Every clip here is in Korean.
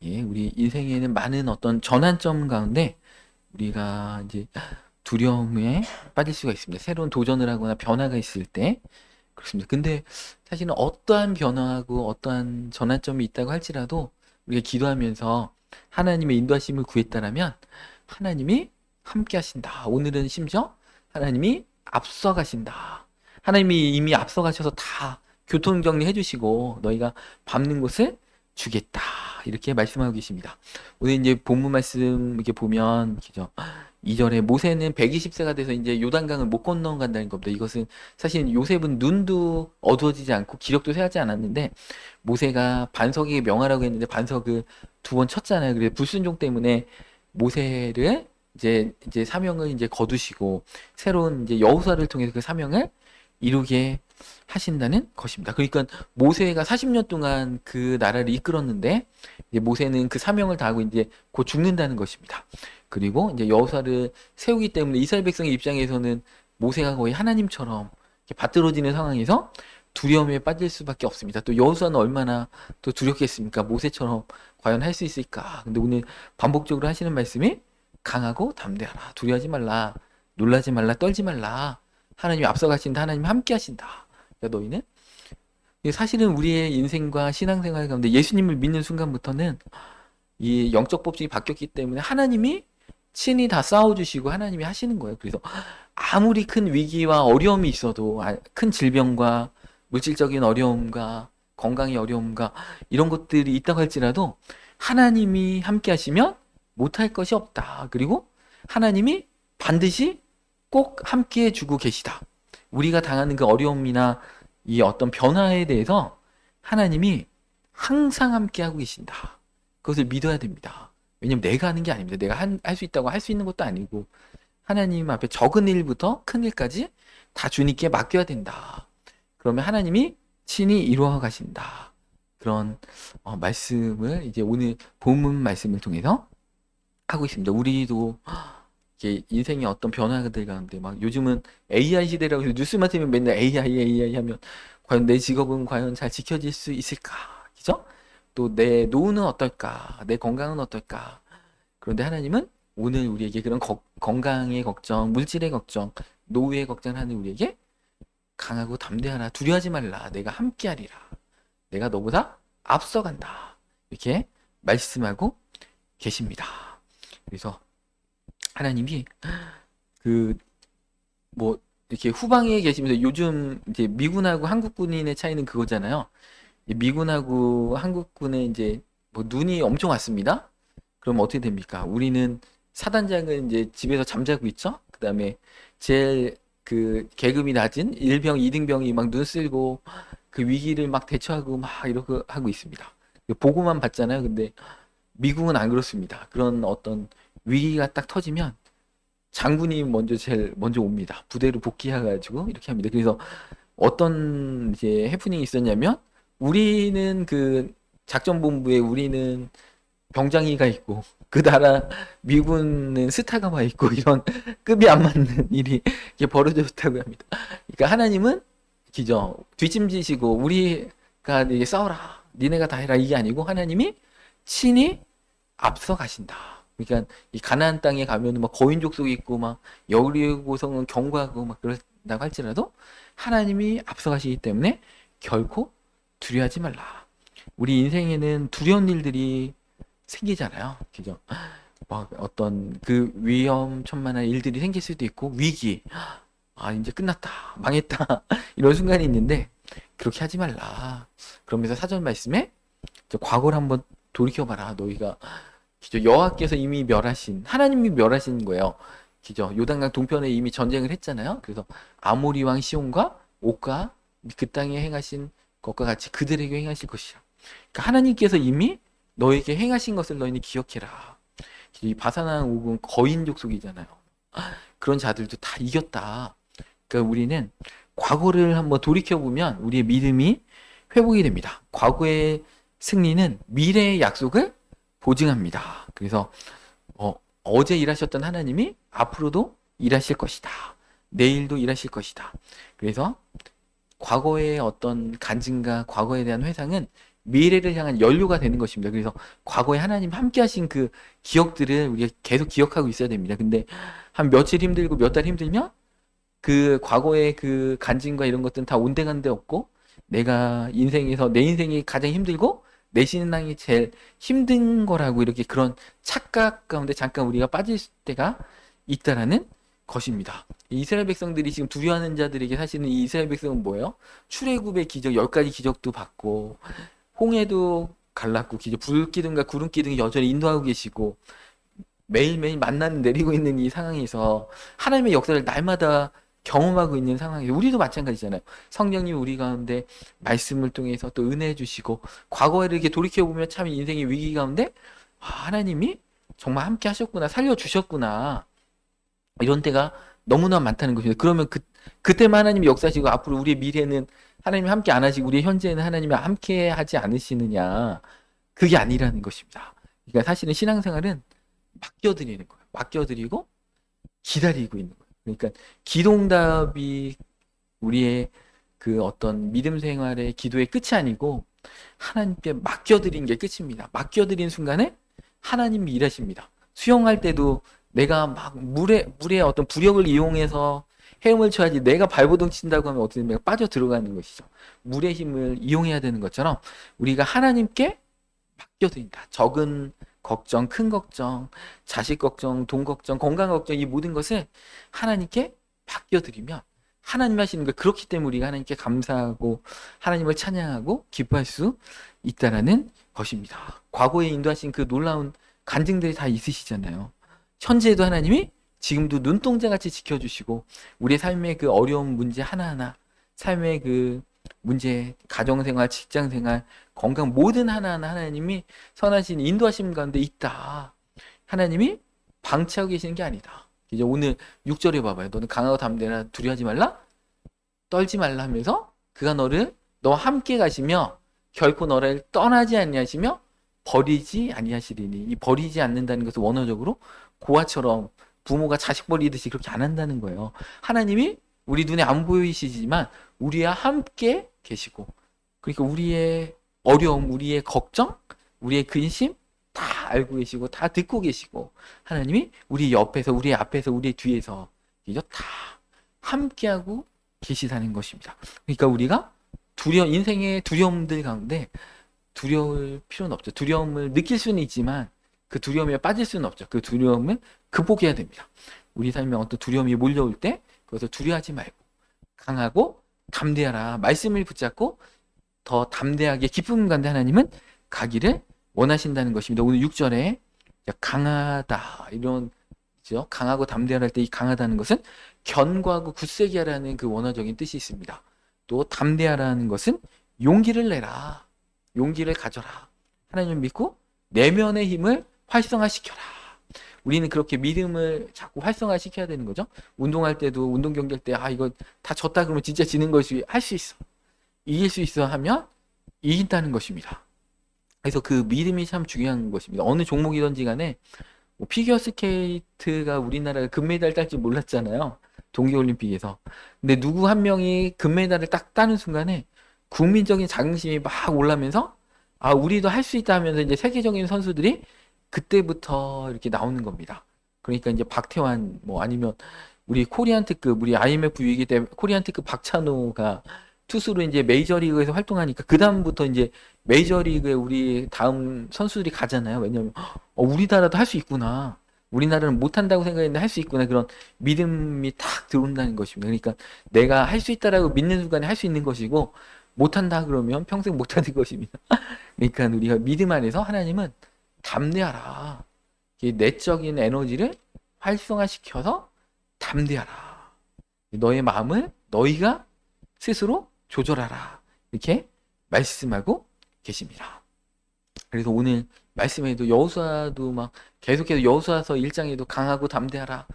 예, 우리 인생에는 많은 어떤 전환점 가운데 우리가 이제 두려움에 빠질 수가 있습니다. 새로운 도전을 하거나 변화가 있을 때 그렇습니다. 근데 사실은 어떠한 변화하고 어떠한 전환점이 있다고 할지라도 우리가 기도하면서 하나님의 인도하심을 구했다라면 하나님이 함께 하신다. 오늘은 심지어 하나님이 앞서 가신다. 하나님이 이미 앞서 가셔서 다 교통 정리해 주시고 너희가 밟는 곳을 주겠다. 이렇게 말씀하고 계십니다. 오늘 이제 본문 말씀 이렇게 보면 그죠? 2절에 모세는 120세가 돼서 이제 요단강을 못 건너간다는 겁니다. 이것은 사실 요셉은 눈도 어두워지지 않고 기력도 쇠하지 않았는데 모세가 반석에게 명하라고 했는데 반석을 2번 쳤잖아요. 그래서 불순종 때문에 모세를 이제 사명을 이제 거두시고 새로운 이제 여호수아를 통해서 그 사명을 이루게 하신다는 것입니다. 그러니까 모세가 40년 동안 그 나라를 이끌었는데 이제 모세는 그 사명을 다하고 이제 곧 죽는다는 것입니다. 그리고 이제 여호수아를 세우기 때문에 이스라엘 백성의 입장에서는 모세가 거의 하나님처럼 이렇게 받들어지는 상황에서 두려움에 빠질 수밖에 없습니다. 또 여호수아는 얼마나 또 두렵겠습니까? 모세처럼 과연 할 수 있을까? 근데 오늘 반복적으로 하시는 말씀이 강하고 담대하라. 두려워하지 말라. 놀라지 말라. 떨지 말라. 하나님이 앞서가신다. 하나님이 함께 하신다. 그러니까 너희는 사실은 우리의 인생과 신앙생활 가운데 예수님을 믿는 순간부터는 이 영적 법칙이 바뀌었기 때문에 하나님이 친히 다 싸워주시고 하나님이 하시는 거예요. 그래서 아무리 큰 위기와 어려움이 있어도 큰 질병과 물질적인 어려움과 건강의 어려움과 이런 것들이 있다고 할지라도 하나님이 함께 하시면 못할 것이 없다. 그리고 하나님이 반드시 꼭 함께 해주고 계시다. 우리가 당하는 그 어려움이나 이 어떤 변화에 대해서 하나님이 항상 함께 하고 계신다. 그것을 믿어야 됩니다. 왜냐면 내가 하는 게 아닙니다. 내가 할 수 있다고 할 수 있는 것도 아니고 하나님 앞에 적은 일부터 큰 일까지 다 주님께 맡겨야 된다. 그러면 하나님이 친히 이루어 가신다. 그런 말씀을 이제 오늘 본문 말씀을 통해서 하고 있습니다. 우리도 이게 인생의 어떤 변화들 가운데 막 요즘은 AI 시대라고 해서 뉴스만 틀면 맨날 AI 하면 과연 내 직업은 과연 잘 지켜질 수 있을까? 그죠? 또 내 노후는 어떨까? 내 건강은 어떨까? 그런데 하나님은 오늘 우리에게 그런 건강의 걱정, 물질의 걱정, 노후의 걱정을 하는 우리에게 강하고 담대하라. 두려워하지 말라. 내가 함께하리라. 내가 너보다 앞서간다. 이렇게 말씀하고 계십니다. 그래서 하나님이 그 뭐 이렇게 후방에 계시면서 요즘 이제 미군하고 한국군인의 차이는 그거잖아요. 미군하고 한국군의 이제 뭐 눈이 엄청 왔습니다. 그럼 어떻게 됩니까? 우리는 사단장은 이제 집에서 잠자고 있죠. 그다음에 제일 그 계급이 낮은 1병, 2등병이 막 눈 쓸고 그 위기를 막 대처하고 막 이러고 하고 있습니다. 보고만 봤잖아요. 근데 미국은 안 그렇습니다. 그런 어떤 위기가 딱 터지면 장군이 제일 먼저 옵니다. 부대로 복귀해가지고 이렇게 합니다. 그래서 어떤 이제 해프닝이 있었냐면 우리는 그 작전본부에 우리는 병장이가 있고 그 나라 미군은 스타가마 있고 이런 급이 안 맞는 일이 이게 벌어졌다고 합니다. 그러니까 하나님은 기죠 뒷짐지시고 우리가 이게 싸워라 니네가 다 해라 이게 아니고 하나님이 친히 앞서 가신다. 그러니까 이 가나안 땅에 가면은 막 거인 족속이 있고 막 여리고성은 경고하고 막 그런다고 할지라도 하나님이 앞서 가시기 때문에 결코 두려워하지 말라. 우리 인생에는 두려운 일들이 생기잖아요. 그죠? 막 어떤 그 위험천만한 일들이 생길 수도 있고 위기. 아, 이제 끝났다. 망했다. 이런 순간이 있는데 그렇게 하지 말라. 그러면서 사전 말씀에 과거를 한번 돌이켜봐라. 너희가 기죠 여호와께서 이미 멸하신 하나님이 멸하신 거예요. 기죠 요단강 동편에 이미 전쟁을 했잖아요. 그래서 아모리 왕 시온과 옥과 그 땅에 행하신 것과 같이 그들에게 행하실 것이라. 그러니까 하나님께서 이미 너에게 행하신 것을 너희는 기억해라. 이 바사나는 옥은 거인 족속이잖아요. 그런 자들도 다 이겼다. 그러니까 우리는 과거를 한번 돌이켜보면 우리의 믿음이 회복이 됩니다. 과거의 승리는 미래의 약속을 보증합니다. 그래서 어제 일하셨던 하나님이 앞으로도 일하실 것이다. 내일도 일하실 것이다. 그래서 과거의 어떤 간증과 과거에 대한 회상은 미래를 향한 연료가 되는 것입니다. 그래서 과거에 하나님 함께 하신 그 기억들을 우리가 계속 기억하고 있어야 됩니다. 근데 한 며칠 힘들고 몇 달 힘들면 그 과거의 그 간증과 이런 것들은 다 온데간데 없고, 내가 인생에서 내 인생이 가장 힘들고 내 신앙이 제일 힘든 거라고 이렇게 그런 착각 가운데 잠깐 우리가 빠질 때가 있다라는 것입니다. 이스라엘 백성들이 지금 두려워하는 자들에게 사실은 이 이스라엘 백성은 뭐예요? 출애굽의 기적 10가지 기적도 받고 홍해도 갈랐고 불기둥과 구름기둥이 여전히 인도하고 계시고 매일매일 만나는 내리고 있는 이 상황에서 하나님의 역사를 날마다 경험하고 있는 상황에서 우리도 마찬가지잖아요. 성령님이 우리 가운데 말씀을 통해서 또 은혜 주시고 과거를 이렇게 돌이켜보면 참 인생의 위기 가운데 하나님이 정말 함께 하셨구나, 살려주셨구나, 이런 때가 너무나 많다는 것입니다. 그러면 그때만 하나님이 역사하시고 앞으로 우리의 미래는 하나님이 함께 안 하시고 우리의 현재는 하나님이 함께 하지 않으시느냐, 그게 아니라는 것입니다. 그러니까 사실은 신앙생활은 맡겨드리는 거예요. 맡겨드리고 기다리고 있는 거예요. 그러니까 기도응답이 우리의 그 어떤 믿음 생활의 기도의 끝이 아니고 하나님께 맡겨드린 게 끝입니다. 맡겨드린 순간에 하나님이 일하십니다. 수영할 때도 내가 막 물에 어떤 부력을 이용해서 헤엄을 쳐야지 내가 발버둥 친다고 하면 어떻게 내가 빠져 들어가는 것이죠. 물의 힘을 이용해야 되는 것처럼 우리가 하나님께 맡겨드린다. 적은 걱정, 큰 걱정, 자식 걱정, 돈 걱정, 건강 걱정, 이 모든 것을 하나님께 맡겨드리면 하나님 하시는 걸, 그렇기 때문에 우리가 하나님께 감사하고 하나님을 찬양하고 기뻐할 수 있다라는 것입니다. 과거에 인도하신 그 놀라운 간증들이 다 있으시잖아요. 현재에도 하나님이 지금도 눈동자같이 지켜주시고 우리의 삶의 그 어려운 문제 하나하나, 삶의 그 문제, 가정생활, 직장생활, 건강 모든 하나하나 하나님이 선하신 인도하심 가운데 있다. 하나님이 방치하고 계시는 게 아니다. 이제 오늘 6절에 봐봐요. 너는 강하고 담대라, 두려워하지 말라, 떨지 말라 하면서 그가 너와 함께 가시며 결코 너를 떠나지 아니하시며 버리지 아니하시리니, 이 버리지 않는다는 것은 원어적으로 고아처럼 부모가 자식 버리듯이 그렇게 안 한다는 거예요. 하나님이 우리 눈에 안 보이시지만 우리와 함께 계시고, 그러니까 우리의 어려움, 우리의 걱정, 우리의 근심 다 알고 계시고 다 듣고 계시고, 하나님이 우리 옆에서, 우리 앞에서, 우리 뒤에서 이제 다 함께하고 계시다는 것입니다. 그러니까 우리가 인생의 두려움들 가운데 두려울 필요는 없죠. 두려움을 느낄 수는 있지만 그 두려움에 빠질 수는 없죠. 그 두려움을 극복해야 됩니다. 우리 삶에 어떤 두려움이 몰려올 때 그것을 두려워하지 말고 강하고 담대하라, 말씀을 붙잡고 더 담대하게 기쁨 가운데 하나님은 가기를 원하신다는 것입니다. 오늘 6절에 강하다, 이런 강하고 담대하라 할 때 이 강하다는 것은 견고하고 굳세게 하라는 그 원어적인 뜻이 있습니다. 또 담대하라는 것은 용기를 내라, 용기를 가져라, 하나님을 믿고 내면의 힘을 활성화시켜라. 우리는 그렇게 믿음을 자꾸 활성화시켜야 되는 거죠. 운동할 때도, 운동 경기할 때 이거 다 졌다 그러면 진짜 지는 것이, 할 수 있어, 이길 수 있어 하면 이긴다는 것입니다. 그래서 그 믿음이 참 중요한 것입니다. 어느 종목이든지 간에 피겨스케이트가 우리나라가 금메달 딸 줄 몰랐잖아요. 동계올림픽에서. 근데 누구 한 명이 금메달을 딱 따는 순간에 국민적인 자긍심이 막 올라면서 우리도 할 수 있다 하면서 이제 세계적인 선수들이 그때부터 이렇게 나오는 겁니다. 그러니까 이제 박태환, 아니면 우리 코리안 특급, 우리 IMF 위기 때 코리안 특급 박찬호가 투수로 이제 메이저리그에서 활동하니까 그다음부터 이제 메이저리그에 우리 다음 선수들이 가잖아요. 왜냐면 우리나라도 할 수 있구나, 우리나라는 못한다고 생각했는데 할 수 있구나, 그런 믿음이 탁 들어온다는 것입니다. 그러니까 내가 할 수 있다라고 믿는 순간에 할 수 있는 것이고, 못한다 그러면 평생 못하는 것입니다. 그러니까 우리가 믿음 안에서 하나님은 담대하라, 내적인 에너지를 활성화시켜서 담대하라, 너의 마음을 너희가 스스로 조절하라, 이렇게 말씀하고 계십니다. 그래서 오늘 말씀에도 여호수아도 막 계속해서 여호수아서 1장에도 강하고 담대하라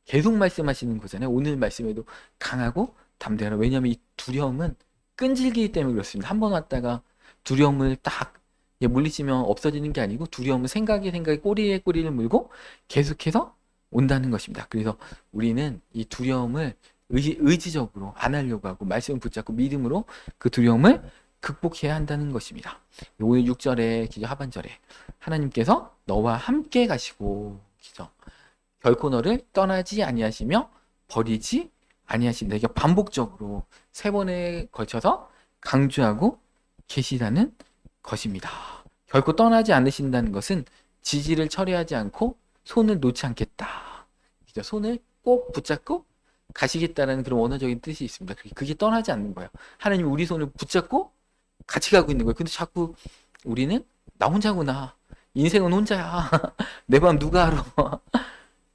계속 말씀하시는 거잖아요. 오늘 말씀에도 강하고 담대하라. 왜냐하면 이 두려움은 끈질기기 때문에 그렇습니다. 한 번 왔다가 두려움을 딱 물리치면 없어지는 게 아니고, 두려움은 생각에 꼬리에 꼬리를 물고 계속해서 온다는 것입니다. 그래서 우리는 이 두려움을 의지적으로 안 하려고 하고 말씀을 붙잡고 믿음으로 그 두려움을 극복해야 한다는 것입니다. 오늘 6절에 기저 하반절에 하나님께서 너와 함께 가시고 기저 결코 너를 떠나지 아니하시며 버리지 아니하신다. 이게 반복적으로 3번에 걸쳐서 강조하고 계시다는 것입니다. 결코 떠나지 않으신다는 것은 지지를 처리하지 않고 손을 놓지 않겠다. 그죠? 손을 꼭 붙잡고 가시겠다라는 그런 원어적인 뜻이 있습니다. 그게 떠나지 않는 거예요. 하나님이 우리 손을 붙잡고 같이 가고 있는 거예요. 근데 자꾸 우리는 나 혼자구나. 인생은 혼자야. 내 맘 누가 알아.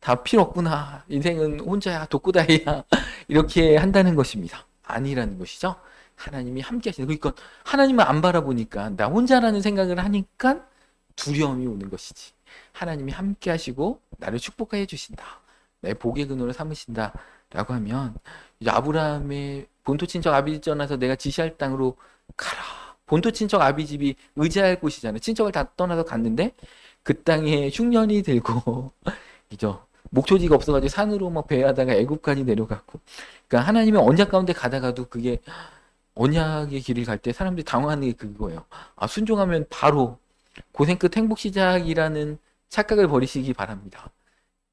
다 필요 없구나. 인생은 혼자야. 독고다이야. 이렇게 한다는 것입니다. 아니라는 것이죠. 하나님이 함께 하시는. 그러니까 하나님을 안 바라보니까 나 혼자라는 생각을 하니까 두려움이 오는 것이지. 하나님이 함께 하시고 나를 축복해 주신다. 내 복의 근원을 삼으신다. 라고 하면 이제 아브라함의 본토 친척 아비집 떠나서 내가 지시할 땅으로 가라. 본토 친척 아비집이 의지할 곳이잖아요. 친척을 다 떠나서 갔는데 그 땅에 흉년이 들고 이죠. 목초지가 없어가지고 산으로 막 배하다가 애굽까지 내려갔고. 그러니까 하나님의 언약 가운데 가다가도 그게 언약의 길을 갈 때 사람들이 당황하는 게 그거예요. 아, 순종하면 바로 고생 끝 행복 시작이라는 착각을 버리시기 바랍니다.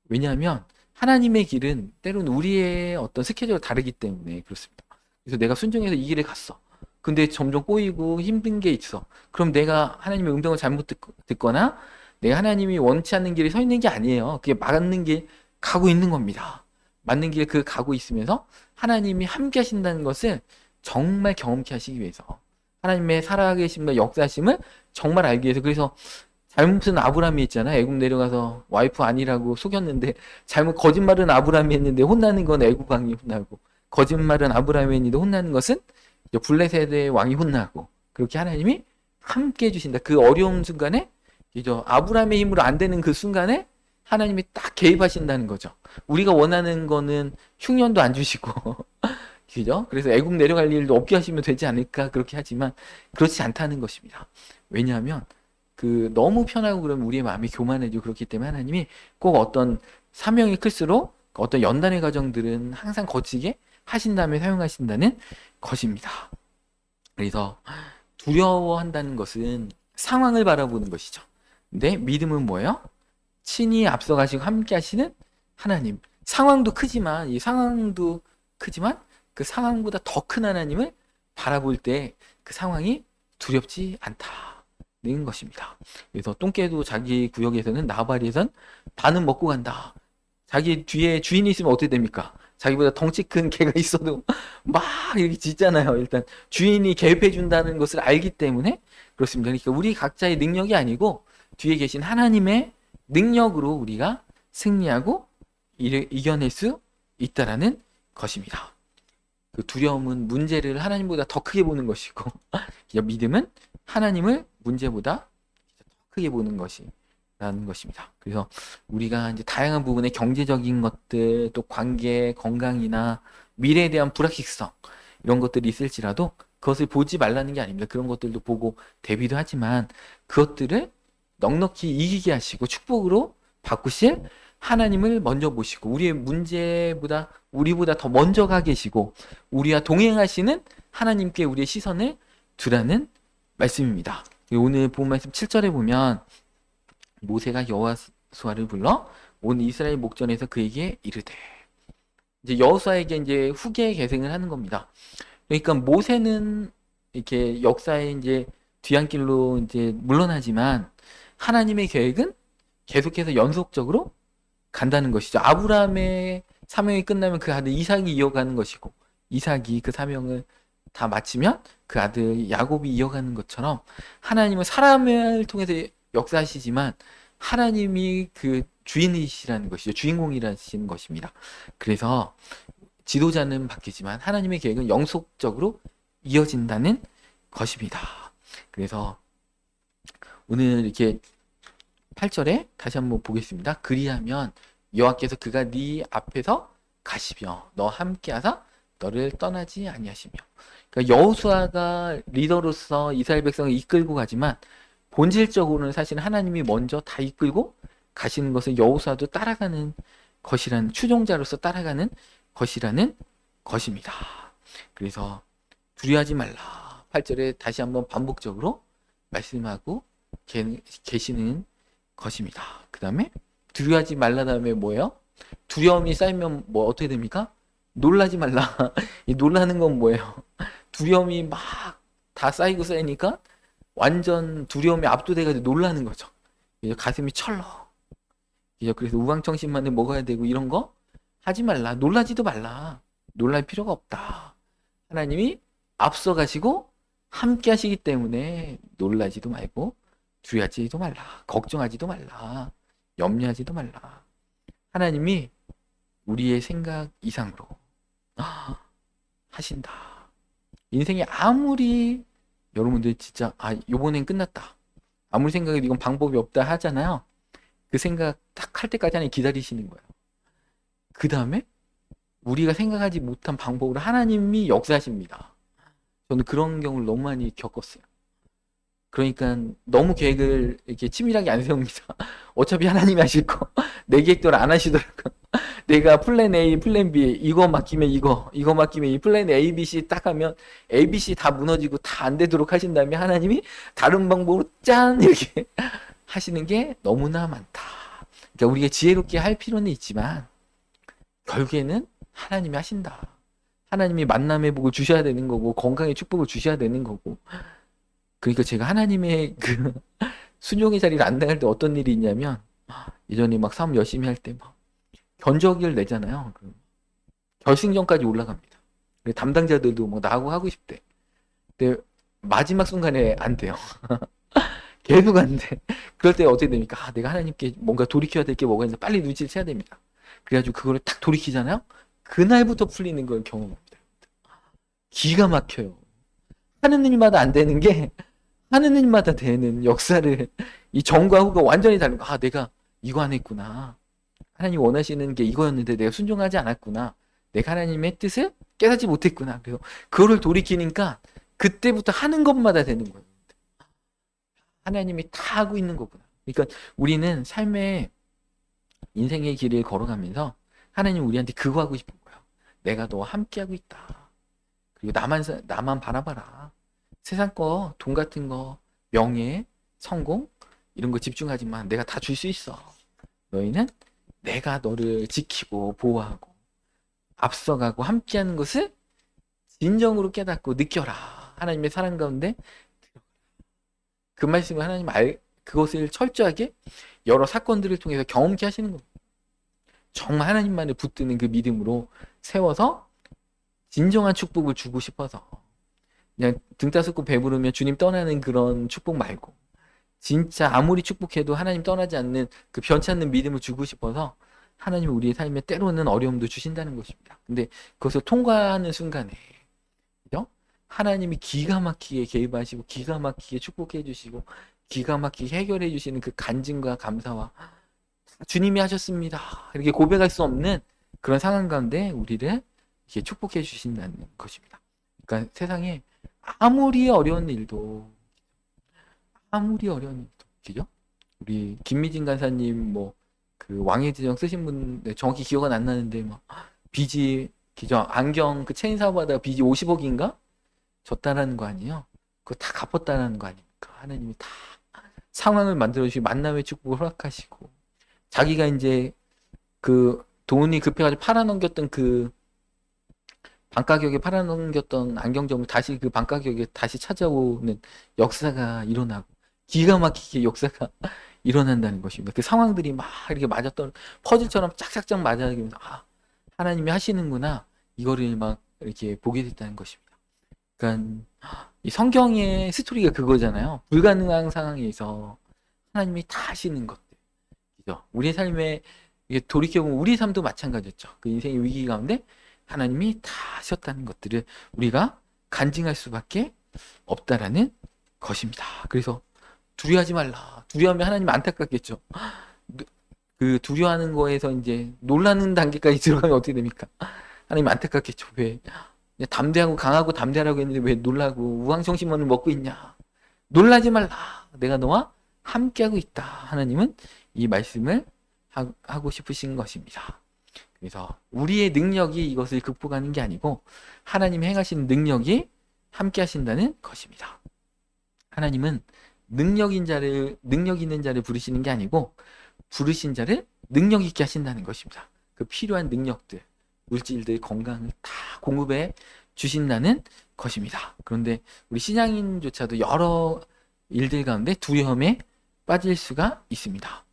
왜냐하면 하나님의 길은 때로는 우리의 어떤 스케줄과 다르기 때문에 그렇습니다. 그래서 내가 순종해서 이 길에 갔어. 근데 점점 꼬이고 힘든 게 있어. 그럼 내가 하나님의 음성을 잘못 듣거나 내가 하나님이 원치 않는 길에 서 있는 게 아니에요. 그게 맞는 길 가고 있는 겁니다. 맞는 길 그 가고 있으면서 하나님이 함께 하신다는 것을 정말 경험케 하시기 위해서 하나님의 살아계심과 역사심을 정말 알기 위해서. 그래서 잘못은 아브라함이 있잖아. 애굽 내려가서 와이프 아니라고 속였는데 잘못 거짓말은 아브라함이 했는데 혼나는 건 애굽 왕이 혼나고, 거짓말은 아브라함이 했는데 혼나는 것은 블레셋의 왕이 혼나고, 그렇게 하나님이 함께 해주신다. 그 어려운 순간에 아브라함의 힘으로 안 되는 그 순간에 하나님이 딱 개입하신다는 거죠. 우리가 원하는 거는 흉년도 안 주시고 그죠? 그래서 애국 내려갈 일도 없게 하시면 되지 않을까 그렇게 하지만 그렇지 않다는 것입니다. 왜냐하면 그 너무 편하고 그러면 우리의 마음이 교만해지고, 그렇기 때문에 하나님이 꼭 어떤 사명이 클수록 어떤 연단의 과정들은 항상 거치게 하신 다음에 사용하신다는 것입니다. 그래서 두려워한다는 것은 상황을 바라보는 것이죠. 근데 믿음은 뭐예요? 친히 앞서가시고 함께 하시는 하나님. 상황도 크지만, 이 상황도 크지만 그 상황보다 더 큰 하나님을 바라볼 때 그 상황이 두렵지 않다는 것입니다. 그래서 똥개도 자기 구역에서는 나발에선 반은 먹고 간다. 자기 뒤에 주인이 있으면 어떻게 됩니까? 자기보다 덩치 큰 개가 있어도 막 이렇게 짖잖아요. 일단 주인이 개입해 준다는 것을 알기 때문에 그렇습니다. 그러니까 우리 각자의 능력이 아니고 뒤에 계신 하나님의 능력으로 우리가 승리하고 이겨낼 수 있다라는 것입니다. 그 두려움은 문제를 하나님보다 더 크게 보는 것이고, 믿음은 하나님을 문제보다 더 크게 보는 것이라는 것입니다. 그래서 우리가 이제 다양한 부분의 경제적인 것들, 또 관계, 건강이나 미래에 대한 불확실성, 이런 것들이 있을지라도 그것을 보지 말라는 게 아닙니다. 그런 것들도 보고 대비도 하지만 그것들을 넉넉히 이기게 하시고 축복으로 바꾸실 하나님을 먼저 보시고, 우리의 문제보다 우리보다 더 먼저 가 계시고 우리와 동행하시는 하나님께 우리의 시선을 두라는 말씀입니다. 오늘 본 말씀 7절에 보면 모세가 여호수아를 불러 온 이스라엘 목전에서 그에게 이르되, 이제 여호수아에게 이제 후계 계승을 하는 겁니다. 그러니까 모세는 이렇게 역사에 이제 뒤안길로 이제 물러나지만 하나님의 계획은 계속해서 연속적으로 간다는 것이죠. 아브라함의 사명이 끝나면 그 아들 이삭이 이어가는 것이고, 이삭이 그 사명을 다 마치면 그 아들 야곱이 이어가는 것처럼 하나님은 사람을 통해서 역사하시지만 하나님이 그 주인이시라는 것이죠. 주인공이라는 것입니다. 그래서 지도자는 바뀌지만 하나님의 계획은 영속적으로 이어진다는 것입니다. 그래서 오늘 이렇게 8절에 다시 한번 보겠습니다. 그리하면 여호와께서 그가 네 앞에서 가시며 너 함께하사 너를 떠나지 아니하시며. 그러니까 여호수아가 리더로서 이스라엘 백성을 이끌고 가지만 본질적으로는 사실 하나님이 먼저 다 이끌고 가시는 것을 여호수아도 따라가는 것이라는, 추종자로서 따라가는 것이라는 것입니다. 그래서 두려워하지 말라. 8절에 다시 한번 반복적으로 말씀하고 계시는 것입니다. 그 다음에 두려워하지 말라 다음에 뭐예요? 두려움이 쌓이면 뭐 어떻게 됩니까? 놀라지 말라. 이 놀라는 건 뭐예요? 두려움이 막 다 쌓이고 쌓이니까 완전 두려움에 압도돼가지고 놀라는 거죠. 가슴이 철렁. 그래서 우왕청심만을 먹어야 되고 이런 거 하지 말라. 놀라지도 말라. 놀랄 필요가 없다. 하나님이 앞서가시고 함께 하시기 때문에 놀라지도 말고 두려워하지도 말라. 걱정하지도 말라. 염려하지도 말라. 하나님이 우리의 생각 이상으로 하신다. 인생이 아무리 여러분들 진짜 요번엔 끝났다. 아무리 생각해도 이건 방법이 없다 하잖아요. 그 생각 딱 할 때까지 하나님 기다리시는 거예요. 그 다음에 우리가 생각하지 못한 방법으로 하나님이 역사하십니다. 저는 그런 경우를 너무 많이 겪었어요. 그러니까 너무 계획을 이렇게 치밀하게 안 세웁니다. 어차피 하나님이 하실 거 내 계획대로 안 하시더라고요. 내가 플랜 A, 플랜 B, 이거 맡기면 이거 맡기면 이 플랜 A, B, C 딱 하면 A, B, C 다 무너지고 다 안 되도록 하신 다음에 하나님이 다른 방법으로 짠 이렇게 하시는 게 너무나 많다. 그러니까 우리가 지혜롭게 할 필요는 있지만 결국에는 하나님이 하신다. 하나님이 만남의 복을 주셔야 되는 거고 건강의 축복을 주셔야 되는 거고. 그러니까 제가 하나님의 그 순종의 자리를 안 나갈 때 어떤 일이 있냐면 예전에 막 사업 열심히 할 때 막 견적을 내잖아요. 결승전까지 올라갑니다. 담당자들도 뭐 나하고 하고 싶대. 근데 마지막 순간에 안 돼요. 계속 안 돼. 그럴 때 어떻게 됩니까? 내가 하나님께 뭔가 돌이켜야 될 게 뭐가 있는데 빨리 눈치를 채야 됩니다. 그래가지고 그거를 딱 돌이키잖아요. 그날부터 풀리는 걸 경험합니다. 기가 막혀요. 하는 일마다 안 되는 게 하는 일마다 되는 역사를 이 전과 후가 완전히 다른 거. 내가 이거 안 했구나. 하나님 원하시는 게 이거였는데 내가 순종하지 않았구나. 내가 하나님의 뜻을 깨닫지 못했구나. 그래서 그거를 돌이키니까 그때부터 하는 것마다 되는 거예요. 하나님이 다 하고 있는 거구나. 그러니까 우리는 삶의 인생의 길을 걸어가면서 하나님 우리한테 그거 하고 싶은 거예요. 내가 너와 함께 하고 있다. 그리고 나만 바라봐라. 세상 거, 돈 같은 거, 명예, 성공 이런 거 집중하지만 내가 다 줄 수 있어. 너희는 내가 너를 지키고 보호하고 앞서가고 함께하는 것을 진정으로 깨닫고 느껴라. 하나님의 사랑 가운데 그 말씀을 하나님 그것을 철저하게 여러 사건들을 통해서 경험케 하시는 겁니다. 정말 하나님만을 붙드는 그 믿음으로 세워서 진정한 축복을 주고 싶어서 그냥 등 따스고 배부르면 주님 떠나는 그런 축복 말고 진짜 아무리 축복해도 하나님 떠나지 않는 그 변치 않는 믿음을 주고 싶어서 하나님이 우리의 삶에 때로는 어려움도 주신다는 것입니다. 근데 그것을 통과하는 순간에 그죠? 하나님이 기가 막히게 개입하시고 기가 막히게 축복해 주시고 기가 막히게 해결해 주시는 그 간증과 감사와 주님이 하셨습니다. 이렇게 고백할 수 없는 그런 상황 가운데 우리를 이렇게 축복해 주신다는 것입니다. 그러니까 세상에 아무리 어려운 일도 그죠? 우리 김미진 간사님 뭐 그 왕의 지정 쓰신 분 정확히 기억은 안 나는데 막 빚이 그죠? 안경 그 체인 사업하다가 빚이 50억인가 졌다라는 거 아니에요? 그거 다 갚았다라는 거 아닙니까? 하나님이 다 상황을 만들어 주시고 만남의 축복을 허락하시고 자기가 이제 그 돈이 급해가지고 팔아넘겼던 그 반가격에 팔아넘겼던 안경점을 다시 그 반가격에 다시 찾아오는 역사가 일어나고 기가 막히게 역사가 일어난다는 것입니다. 그 상황들이 막 이렇게 맞았던 퍼즐처럼 짝짝짝 맞아가면서 하나님이 하시는구나 이거를 막 이렇게 보게 됐다는 것입니다. 그러니까 이 성경의 스토리가 그거잖아요. 불가능한 상황에서 하나님이 다 하시는 것들. 그죠? 우리의 삶에 돌이켜보면 우리 삶도 마찬가지였죠. 그 인생의 위기 가운데 하나님이 다 하셨다는 것들을 우리가 간증할 수밖에 없다라는 것입니다. 그래서 두려워하지 말라. 두려워하면 하나님 안타깝겠죠. 그 두려워하는 거에서 이제 놀라는 단계까지 들어가면 어떻게 됩니까? 하나님 안타깝겠죠. 왜 담대하고 강하고 담대하라고 했는데 왜 놀라고 우왕청심원을 먹고 있냐? 놀라지 말라. 내가 너와 함께하고 있다. 하나님은 이 말씀을 하고 싶으신 것입니다. 그래서 우리의 능력이 이것을 극복하는 게 아니고 하나님이 행하시는 능력이 함께 하신다는 것입니다. 하나님은 능력 있는 자를 부르시는 게 아니고 부르신 자를 능력 있게 하신다는 것입니다. 그 필요한 능력들, 물질들, 건강을 다 공급해 주신다는 것입니다. 그런데 우리 신앙인조차도 여러 일들 가운데 두려움에 빠질 수가 있습니다.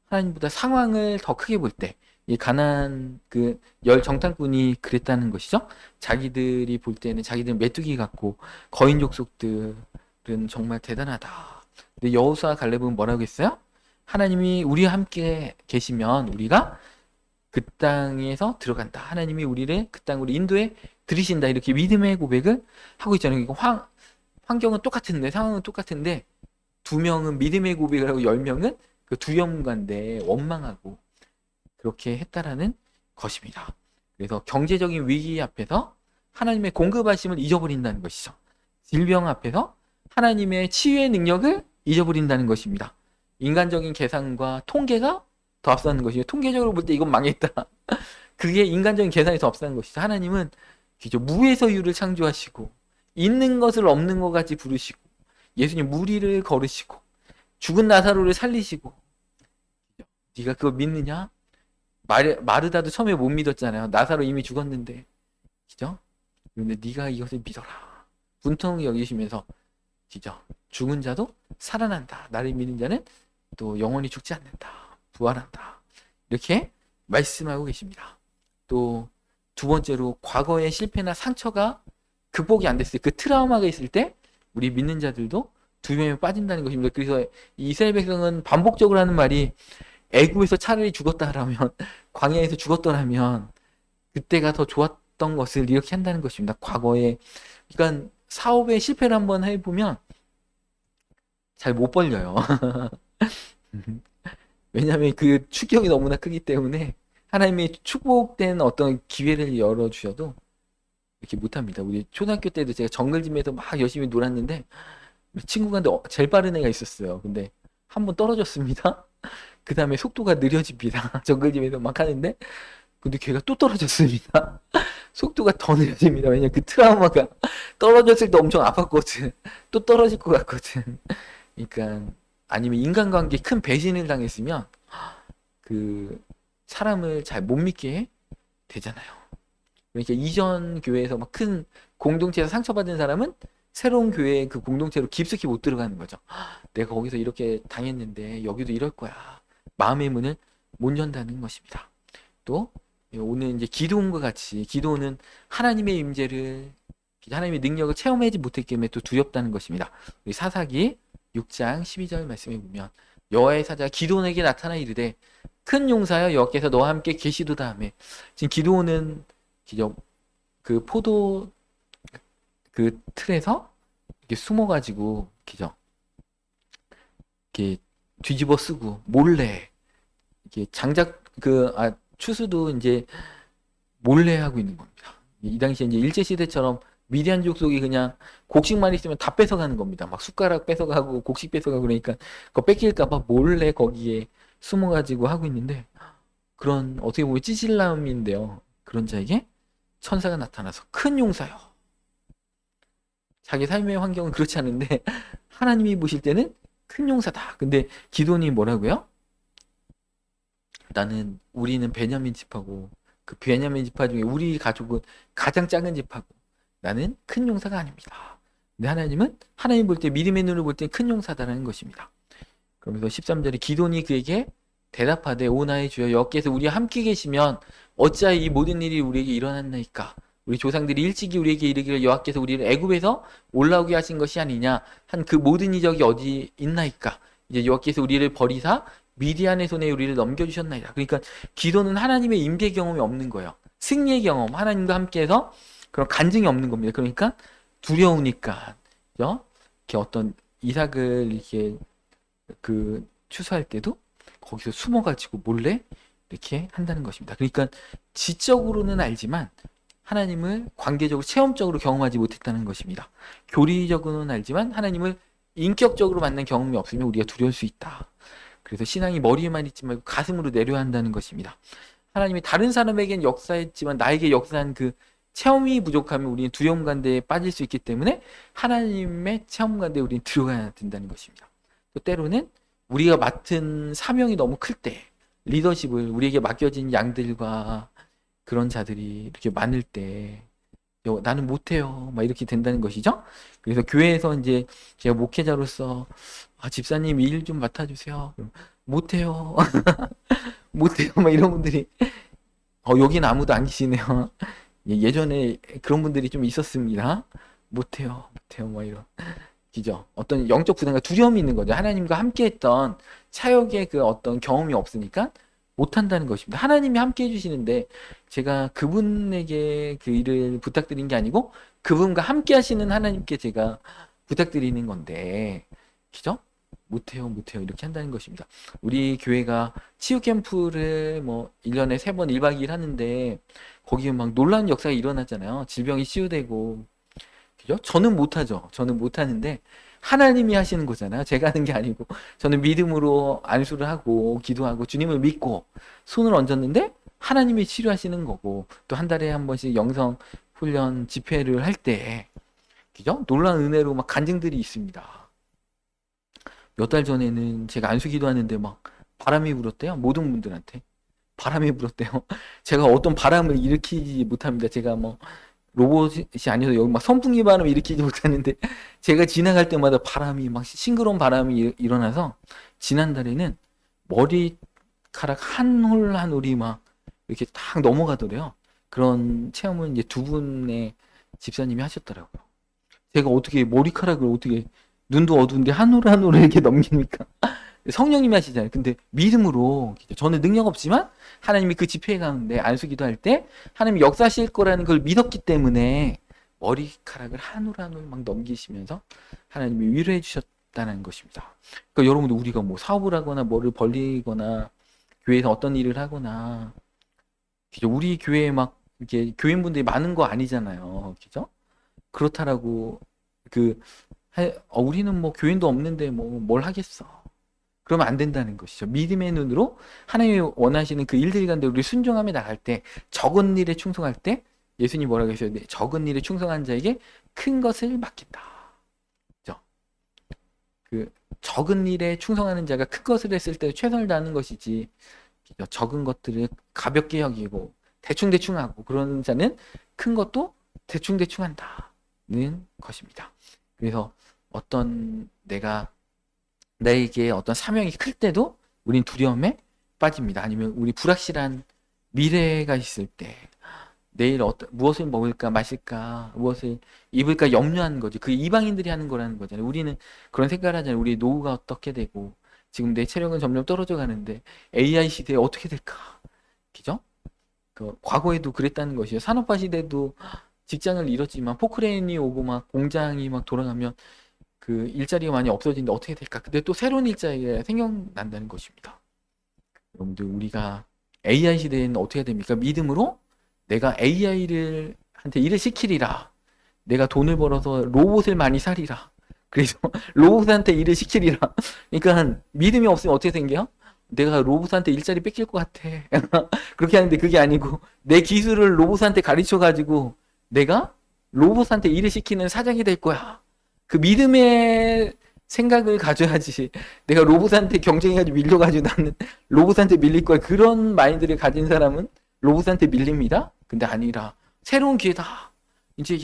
하나님보다 상황을 더 크게 볼 때, 이 가나안 그 열 정탐꾼이 그랬다는 것이죠. 자기들이 볼 때는 자기들은 메뚜기 같고 거인 족속들은 정말 대단하다. 근데 여호수아 갈렙은 뭐라고 했어요? 하나님이 우리와 함께 계시면 우리가 그 땅에서 들어간다. 하나님이 우리를 그 땅으로 인도해 들이신다. 이렇게 믿음의 고백을 하고 있잖아요. 환경은 똑같은데, 상황은 똑같은데, 2명은 믿음의 고백을 하고 10명은 그 두려움관대 원망하고 그렇게 했다라는 것입니다. 그래서 경제적인 위기 앞에서 하나님의 공급하심을 잊어버린다는 것이죠. 질병 앞에서 하나님의 치유의 능력을 잊어버린다는 것입니다. 인간적인 계산과 통계가 더 앞서는 것이죠. 통계적으로 볼 때 이건 망했다. 그게 인간적인 계산이 더 앞서는 것이죠. 하나님은 무에서 유를 창조하시고 있는 것을 없는 것 같이 부르시고 예수님 무리를 걸으시고 죽은 나사로를 살리시고 네가 그거 믿느냐? 마르다도 처음에 못 믿었잖아요. 나사로 이미 죽었는데 그죠? 그런데 네가 이것을 믿어라. 분통히 여기시면서 그죠? 죽은 자도 살아난다. 나를 믿는 자는 또 영원히 죽지 않는다. 부활한다. 이렇게 말씀하고 계십니다. 또 두 번째로 과거의 실패나 상처가 극복이 안 됐을 때, 그 트라우마가 있을 때 우리 믿는 자들도 두려움에 빠진다는 것입니다. 그래서 이스라엘 백성은 반복적으로 하는 말이 애굽에서 차라리 죽었다라면 광야에서 죽었더라면 그때가 더 좋았던 것을 이렇게 한다는 것입니다. 과거에 그러니까 사업에 실패를 한번 해보면 잘 못 벌려요. 왜냐하면 그 충격이 너무나 크기 때문에 하나님이 축복된 어떤 기회를 열어주셔도 이렇게 못합니다. 우리 초등학교 때도 제가 정글짐에서 막 열심히 놀았는데 친구가 제일 빠른 애가 있었어요. 근데 한 번 떨어졌습니다. 그 다음에 속도가 느려집니다. 정글짐에서 막 하는데 근데 걔가 또 떨어졌습니다. 속도가 더 느려집니다. 왜냐면 그 트라우마가 떨어졌을 때 엄청 아팠거든. 또 떨어질 것 같거든. 그러니까 아니면 인간관계에 큰 배신을 당했으면 그 사람을 잘 못 믿게 되잖아요. 그러니까 이전 교회에서 막 큰 공동체에서 상처받은 사람은 새로운 교회의 그 공동체로 깊숙이 못 들어가는 거죠. 내가 거기서 이렇게 당했는데 여기도 이럴 거야. 마음의 문을 못 연다는 것입니다. 또 오늘 이제 기도원과 같이 기도는 하나님의 임재를 하나님의 능력을 체험하지 못했기 때문에 또 두렵다는 것입니다. 우리 사사기 6장 12절 말씀해 보면 여호와의 사자가 기도원에게 나타나 이르되 큰 용사여 여호와께서 너와 함께 계시도다 하며 지금 기도원은 그 포도 그 틀에서 이렇게 숨어가지고 이렇게 뒤집어 쓰고 몰래 이렇게 추수도 이제 몰래 하고 있는 겁니다. 이 당시에 이제 일제 시대처럼 미디안 족속이 그냥 곡식만 있으면 다 뺏어가는 겁니다. 막 숟가락 뺏어가고 곡식 뺏어가고 그러니까 그거 뺏길까봐 몰래 거기에 숨어가지고 하고 있는데 그런 어떻게 보면 찌질남인데요. 그런 자에게 천사가 나타나서 큰 용사요. 자기 삶의 환경은 그렇지 않은데 하나님이 보실 때는 큰 용사다. 근데 기도원이 뭐라고요? 우리는 베냐민 지파고 그 베냐민 지파 중에 우리 가족은 가장 작은 지파고 나는 큰 용사가 아닙니다. 근데 하나님은 하나님 볼 때 믿음의 눈을 볼 때 큰 용사다라는 것입니다. 그러면서 13절에 기도원이 그에게 대답하되 오 나의 주여 여호와께서 우리와 함께 계시면 어찌하여 이 모든 일이 우리에게 일어났나이까? 우리 조상들이 일찍이 우리에게 이르기를 여호와께서 우리를 애굽에서 올라오게 하신 것이 아니냐 한 그 모든 이적이 어디 있나이까? 이제 여호와께서 우리를 버리사 미디안의 손에 우리를 넘겨주셨나이다. 그러니까 기도는 하나님의 임재 경험이 없는 거예요. 승리의 경험, 하나님과 함께해서 그런 간증이 없는 겁니다. 그러니까 두려우니까, 그죠? 이렇게 어떤 이삭을 이렇게 그 추수할 때도 거기서 숨어가지고 몰래 이렇게 한다는 것입니다. 그러니까 지적으로는 알지만 하나님을 관계적으로 체험적으로 경험하지 못했다는 것입니다. 교리적으로는 알지만 하나님을 인격적으로 만난 경험이 없으면 우리가 두려울 수 있다. 그래서 신앙이 머리에만 있지 말고 가슴으로 내려야 한다는 것입니다. 하나님이 다른 사람에겐 역사했지만 나에게 역사한 그 체험이 부족하면 우리는 두려움 가운데에 빠질 수 있기 때문에 하나님의 체험 가운데 우리는 들어가야 된다는 것입니다. 또 때로는 우리가 맡은 사명이 너무 클 때, 리더십을 우리에게 맡겨진 양들과 그런 자들이 이렇게 많을 때 나는 못해요 막 이렇게 된다는 것이죠. 그래서 교회에서 이제 제가 목회자로서 집사님 일 좀 맡아주세요. 못해요. 못해요 막 이런 분들이 여긴 아무도 안 계시네요. 예전에 그런 분들이 좀 있었습니다. 못해요 막 이런 기죠. 어떤 영적 부담과 두려움이 있는 거죠. 하나님과 함께했던 사역의 그 어떤 경험이 없으니까 못한다는 것입니다. 하나님이 함께 해주시는데 제가 그분에게 그 일을 부탁드린 게 아니고 그분과 함께 하시는 하나님께 제가 부탁드리는 건데, 그죠? 못해요 이렇게 한다는 것입니다. 우리 교회가 치유 캠프를 뭐 1년에 3번 1박 2일 하는데 거기에 막 놀라운 역사가 일어나잖아요. 질병이 치유되고, 그죠? 저는 못하죠. 저는 못하는데 하나님이 하시는 거잖아요. 제가 하는 게 아니고 저는 믿음으로 안수를 하고 기도하고 주님을 믿고 손을 얹었는데 하나님이 치료하시는 거고, 또 한 달에 한 번씩 영성 훈련 집회를 할 때, 그죠? 놀라운 은혜로 막 간증들이 있습니다. 몇 달 전에는 제가 안수 기도하는데 막 바람이 불었대요. 모든 분들한테 바람이 불었대요. 제가 어떤 바람을 일으키지 못합니다. 제가 뭐 로봇이 아니어서 여기 막 선풍기 바람을 일으키지 못하는데 제가 지나갈 때마다 바람이 막 싱그러운 바람이 일어나서 지난달에는 머리카락 한 올 한 올이 막 이렇게 딱 넘어가더래요. 그런 체험을 이제 2분의 집사님이 하셨더라고요. 제가 어떻게 머리카락을 어떻게, 눈도 어두운데 한 올 한 올을 이렇게 넘깁니까? 성령님이 하시잖아요. 근데 믿음으로, 저는 능력 없지만 하나님이 그 집회 가운데 안수 기도할 때 하나님이 역사하실 거라는 걸 믿었기 때문에 머리카락을 한 올 한 올 막 넘기시면서 하나님이 위로해 주셨다는 것입니다. 그러니까 여러분들, 우리가 뭐 사업을 하거나 뭐를 벌리거나 교회에서 어떤 일을 하거나, 그죠? 우리 교회에 막 이렇게 교인분들이 많은 거 아니잖아요. 그죠? 그렇다라고 우리는 뭐 교인도 없는데 뭐 뭘 하겠어. 그러면 안 된다는 것이죠. 믿음의 눈으로 하나님이 원하시는 그 일들이 가운데 우리 순종하며 나갈 때, 적은 일에 충성할 때 예수님 뭐라고 하셨어요? 적은 일에 충성한 자에게 큰 것을 맡긴다. 그죠? 그 적은 일에 충성하는 자가 큰 것을 했을 때 최선을 다하는 것이지, 그죠? 적은 것들을 가볍게 여기고 대충대충 하고 그런 자는 큰 것도 대충대충 한다는 것입니다. 그래서 어떤 나에게 어떤 사명이 클 때도 우린 두려움에 빠집니다. 아니면 우리 불확실한 미래가 있을 때 내일 무엇을 먹을까 마실까 무엇을 입을까 염려하는 거지. 그 이방인들이 하는 거라는 거잖아요. 우리는 그런 생각을 하잖아요. 우리 노후가 어떻게 되고 지금 내 체력은 점점 떨어져 가는데 AI 시대에 어떻게 될까? 그죠? 과거에도 그랬다는 것이죠. 산업화 시대도 직장을 잃었지만 포크레인이 오고 막 공장이 막 돌아가면 그 일자리가 많이 없어지는데 어떻게 될까? 근데 또 새로운 일자리가 생겨난다는 것입니다. 여러분들, 우리가 AI 시대에는 어떻게 됩니까? 믿음으로 내가 AI를 한테 일을 시키리라. 내가 돈을 벌어서 로봇을 많이 사리라. 그래서 로봇한테 일을 시키리라. 그러니까 믿음이 없으면 어떻게 생겨요? 내가 로봇한테 일자리 뺏길 것 같아. 그렇게 하는데 그게 아니고 내 기술을 로봇한테 가르쳐가지고 내가 로봇한테 일을 시키는 사장이 될 거야. 그 믿음의 생각을 가져야지. 내가 로봇한테 경쟁해가지고 밀려가지고 나는 로봇한테 밀릴 거야. 그런 마인드를 가진 사람은 로봇한테 밀립니다. 근데 아니라 새로운 기회다. 이제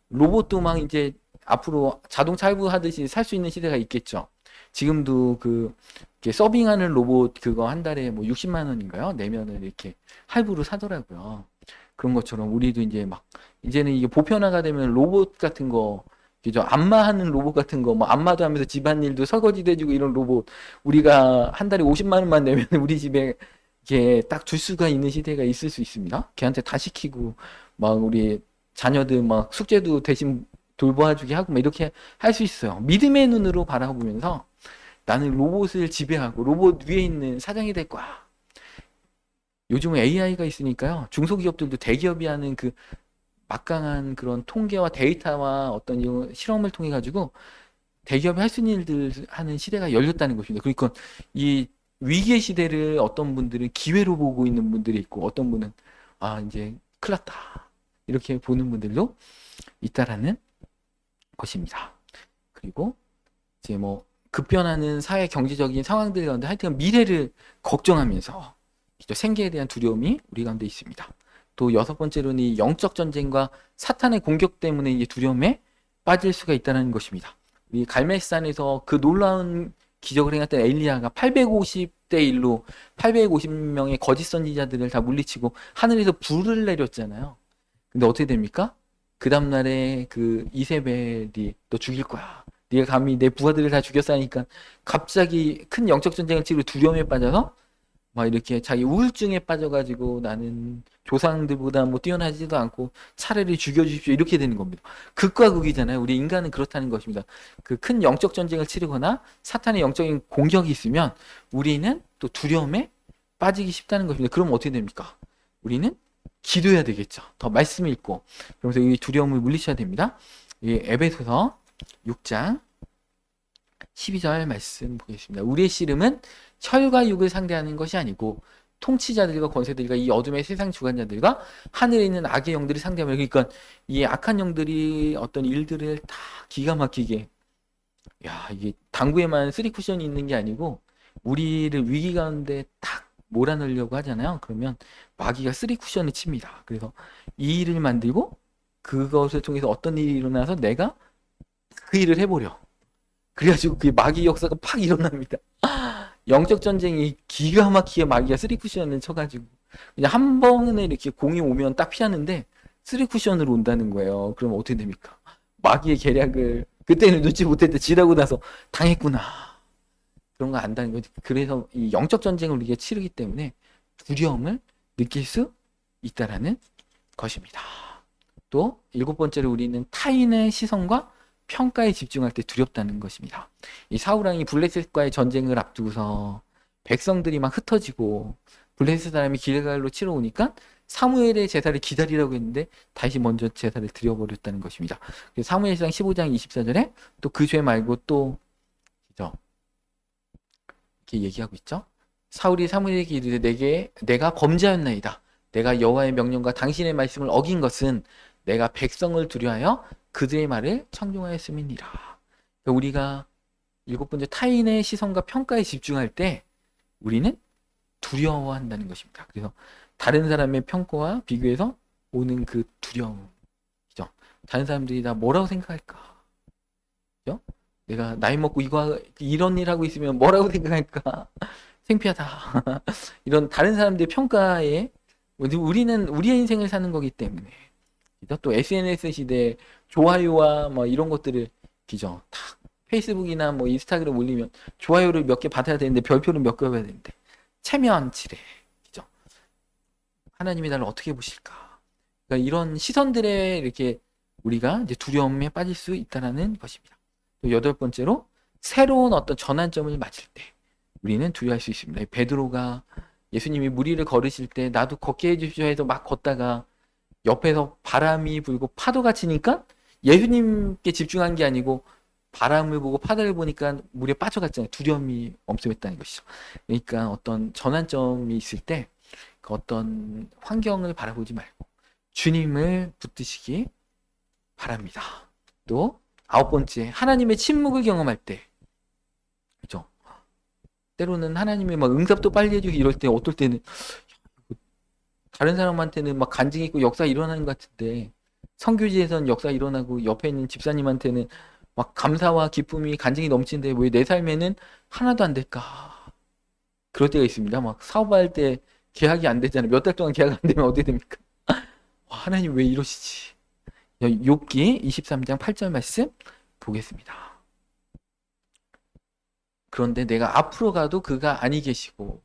로봇도 막 이제 앞으로 자동차 할부하듯이 살 수 있는 시대가 있겠죠. 지금도 서빙하는 로봇 그거 한 달에 뭐 60만 원인가요? 내면은 이렇게 할부로 사더라고요. 그런 것처럼 우리도 이제는 이게 보편화가 되면 로봇 같은 거, 그죠? 안마하는 로봇 같은 거, 뭐 안마도 하면서 집안일도 설거지도 해주고 이런 로봇, 우리가 한 달에 50만 원만 내면 우리 집에 이게 딱 줄 수가 있는 시대가 있을 수 있습니다. 걔한테 다 시키고 막 우리 자녀들 막 숙제도 대신 돌봐주게 하고 막 이렇게 할 수 있어요. 믿음의 눈으로 바라보면서 나는 로봇을 지배하고 로봇 위에 있는 사장이 될 거야. 요즘은 AI가 있으니까요. 중소기업들도 대기업이 하는 그 막강한 그런 통계와 데이터와 어떤 이런 실험을 통해 가지고 대기업이 할 수 있는 일들 하는 시대가 열렸다는 것입니다. 그러니까 이 위기의 시대를 어떤 분들은 기회로 보고 있는 분들이 있고, 어떤 분은 이제 큰일 났다. 이렇게 보는 분들도 있다라는 것입니다. 그리고 이제 뭐 급변하는 사회 경제적인 상황들 가운데 하여튼 미래를 걱정하면서 생계에 대한 두려움이 우리 가운데 있습니다. 또 여섯 번째로는 이 영적 전쟁과 사탄의 공격 때문에 이 두려움에 빠질 수가 있다는 것입니다. 우리 갈멜산에서 그 놀라운 기적을 행했던 엘리야가 850대 1로 850명의 거짓 선지자들을 다 물리치고 하늘에서 불을 내렸잖아요. 근데 어떻게 됩니까? 그 다음날에 그 이세벨이 너 죽일 거야. 네가 감히 내 부하들을 다 죽였으니까 갑자기 큰 영적 전쟁을 치고 두려움에 빠져서 막 이렇게 자기 우울증에 빠져가지고 나는 조상들보다 뭐 뛰어나지도 않고 차라리 죽여주십시오 이렇게 되는 겁니다. 극과 극이잖아요. 우리 인간은 그렇다는 것입니다. 그 큰 영적 전쟁을 치르거나 사탄의 영적인 공격이 있으면 우리는 또 두려움에 빠지기 쉽다는 것입니다. 그럼 어떻게 됩니까? 우리는 기도해야 되겠죠. 더 말씀 읽고 그러면서 이 두려움을 물리쳐야 됩니다. 이 에베소서 6장 12절 말씀 보겠습니다. 우리의 씨름은 혈과 육을 상대하는 것이 아니고 통치자들과 권세들과 이 어둠의 세상 주관자들과 하늘에 있는 악의 영들을 상대하며 그러니까 이 악한 영들이 어떤 일들을 다 기가 막히게 이게 당구에만 쓰리 쿠션이 있는 게 아니고 우리를 위기 가운데 딱 몰아넣으려고 하잖아요. 그러면 마귀가 쓰리 쿠션을 칩니다. 그래서 이 일을 만들고 그것을 통해서 어떤 일이 일어나서 내가 그 일을 해보려. 그래가지고 그 마귀 역사가 팍 일어납니다. 영적 전쟁이 기가 막히게 마귀가 쓰리 쿠션을 쳐가지고 그냥 한 번에 이렇게 공이 오면 딱 피하는데 쓰리 쿠션으로 온다는 거예요. 그럼 어떻게 됩니까? 마귀의 계략을 그때는 눈치 못했는데 지나고 나서 당했구나. 그런 거 안다는 거지. 그래서 이 영적 전쟁을 우리가 치르기 때문에 두려움을 느낄 수 있다라는 것입니다. 또 일곱 번째로 우리는 타인의 시선과 평가에 집중할 때 두렵다는 것입니다. 이 사울왕이 블레셋과의 전쟁을 앞두고서 백성들이 막 흩어지고 블레셋 사람이 길갈로 치러 오니까 사무엘의 제사를 기다리라고 했는데 다시 먼저 제사를 드려버렸다는 것입니다. 사무엘상 15장 24절에 또 그 죄 말고 또 이렇게 얘기하고 있죠. 사울이 사무엘에게 이르되 내가 범죄하였나이다. 내가 여호와의 명령과 당신의 말씀을 어긴 것은 내가 백성을 두려하여 그들의 말을 청종하였음이니라. 그러니까 우리가 일곱 번째 타인의 시선과 평가에 집중할 때 우리는 두려워한다는 것입니다. 그래서 다른 사람의 평가와 비교해서 오는 그 두려움, 그죠? 다른 사람들이 나 뭐라고 생각할까? 그죠? 내가 나이 먹고 이런 일 하고 있으면 뭐라고 생각할까? 창피하다. 이런 다른 사람들의 평가에 우리는 우리의 인생을 사는 거기 때문에 또 SNS 시대 좋아요와 뭐 이런 것들을 기죠. 다 페이스북이나 뭐 인스타그램 올리면 좋아요를 몇 개 받아야 되는데 별표를 몇 개 받아야 되는데 체면치레 기죠. 하나님이 나를 어떻게 보실까? 그러니까 이런 시선들에 이렇게 우리가 이제 두려움에 빠질 수 있다라는 것입니다. 또 여덟 번째로 새로운 어떤 전환점을 맞을 때 우리는 두려워할 수 있습니다. 베드로가 예수님이 무리를 걸으실 때 나도 걷게 해주십시오 해서 막 걷다가 옆에서 바람이 불고 파도가 치니까 예수님께 집중한 게 아니고 바람을 보고 파도를 보니까 물에 빠져갔잖아요. 두려움이 엄습했다는 것이죠. 그러니까 어떤 전환점이 있을 때 그 어떤 환경을 바라보지 말고 주님을 붙드시기 바랍니다. 또 아홉 번째, 하나님의 침묵을 경험할 때, 그죠? 때로는 하나님의 막 응답도 빨리 해주고 이럴 때 어떨 때는 다른 사람한테는 막 간증 있고 역사 일어나는 것 같은데 선교지에선 역사 일어나고 옆에 있는 집사님한테는 막 감사와 기쁨이 간증이 넘치는데 왜 내 삶에는 하나도 안 될까? 그럴 때가 있습니다. 막 사업할 때 계약이 안 되잖아요. 몇 달 동안 계약 안 되면 어떻게 됩니까? 하나님 왜 이러시지? 욥기 23장 8절 말씀 보겠습니다. 그런데 내가 앞으로 가도 그가 아니 계시고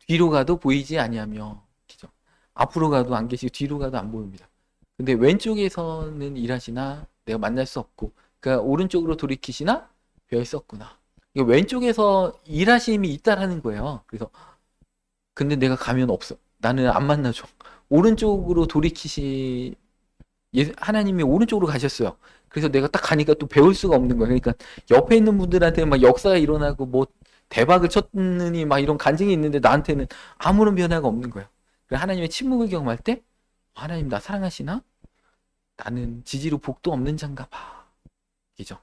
뒤로 가도 보이지 아니하며, 그죠? 앞으로 가도 안 계시고 뒤로 가도 안 보입니다. 근데 왼쪽에서는 일하시나 내가 만날 수 없고, 그러니까 오른쪽으로 돌이키시나 별 수 없구나. 그러니까 왼쪽에서 일하심이 있다라는 거예요. 그래서 근데 내가 가면 없어. 나는 안 만나줘. 오른쪽으로 하나님이 오른쪽으로 가셨어요. 그래서 내가 딱 가니까 또 배울 수가 없는 거예요. 그러니까 옆에 있는 분들한테는 막 역사가 일어나고 뭐 대박을 쳤느니 막 이런 간증이 있는데 나한테는 아무런 변화가 없는 거예요. 그래서 하나님의 침묵을 경험할 때 하나님 나 사랑하시나? 나는 지지로 복도 없는 자인가 봐. 그죠?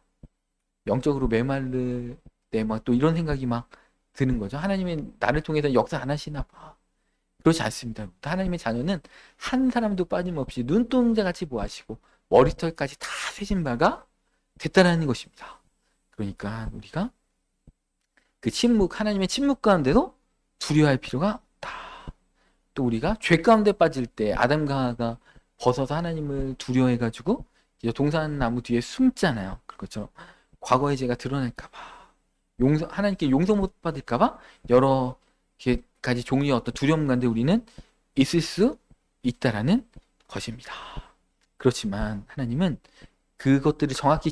영적으로 메말를 때 막 또 이런 생각이 막 드는 거죠. 하나님이 나를 통해서 역사 안 하시나 봐. 그렇지 않습니다. 하나님의 자녀는 한 사람도 빠짐없이 눈동자같이 보아시고 머리털까지 다 세신 바가 됐다라는 것입니다. 그러니까 우리가 그 침묵, 하나님의 침묵 가운데도 두려워할 필요가 없다. 또 우리가 죄 가운데 빠질 때 아담과 하와가 벗어서 하나님을 두려워해가지고 동산나무 뒤에 숨잖아요. 그것처럼 과거의 죄가 드러날까봐, 하나님께 용서 못 받을까봐 여러 가지 종류의 어떤 두려움 가운데 우리는 있을 수 있다라는 것입니다. 그렇지만 하나님은 그것들을 정확히